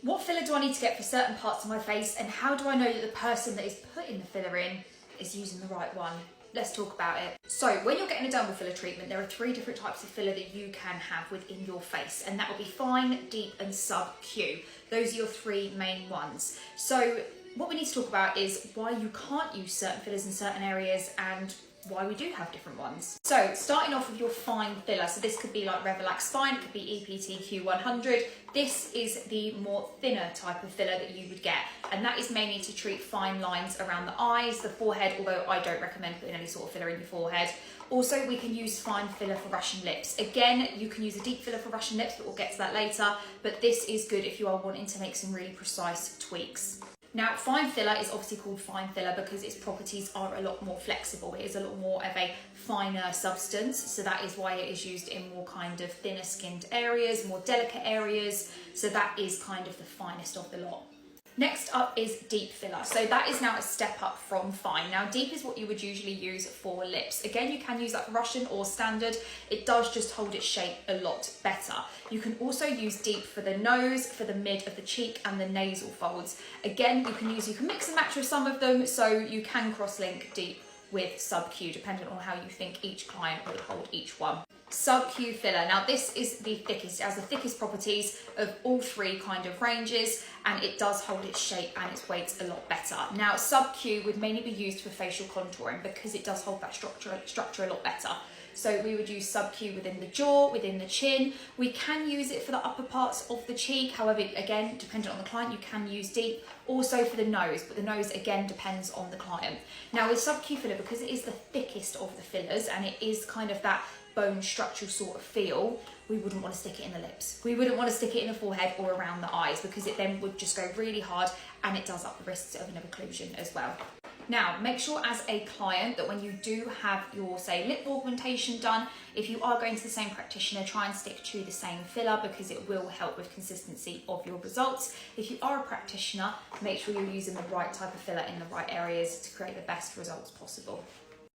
What filler do I need to get for certain parts of my face, and how do I know that the person that is putting the filler in is using the right one? Let's talk about it. So when you're getting a dermal filler treatment, there are 3 different types of filler that you can have within your face, and that will be fine, deep and sub-Q. Those are your 3 main ones. So what we need to talk about is why you can't use certain fillers in certain areas and why we do have different ones. So starting off with your fine filler, so this could be like Revelax Fine, it could be EPT Q100. This is the more thinner type of filler that you would get, and that is mainly to treat fine lines around the eyes, the forehead, although I don't recommend putting any sort of filler in your forehead. Also, we can use fine filler for Russian lips. Again, you can use a deep filler for Russian lips, but we'll get to that later, but this is good if you are wanting to make some really precise tweaks. Now, fine filler is obviously called fine filler because its properties are a lot more flexible. It is a lot more of a finer substance, so that is why it is used in more kind of thinner skinned areas, more delicate areas, so that is kind of the finest of the lot. Next up is deep filler. So that is now a step up from fine. Now deep is what you would usually use for lips. Again, you can use that for Russian or standard. It does just hold its shape a lot better. You can also use deep for the nose, for the mid of the cheek and the nasal folds. Again, you can mix and match with some of them, so you can cross-link deep with sub-Q, depending on how you think each client would hold each one. Sub-Q filler. Now this is the thickest, it has the thickest properties of all 3 kind of ranges, and it does hold its shape and its weight a lot better. Now sub-Q would mainly be used for facial contouring because it does hold that structure a lot better. So we would use sub-Q within the jaw, within the chin. We can use it for the upper parts of the cheek. However, again, dependent on the client, you can use deep. Also for the nose, but the nose again depends on the client. Now with sub-Q filler, because it is the thickest of the fillers and it is kind of that bone structural sort of feel, we wouldn't want to stick it in the lips. We wouldn't want to stick it in the forehead or around the eyes because it then would just go really hard and it does up the risks of an occlusion as well. Now, make sure as a client that when you do have your, say, lip augmentation done, if you are going to the same practitioner, try and stick to the same filler because it will help with consistency of your results. If you are a practitioner, make sure you're using the right type of filler in the right areas to create the best results possible.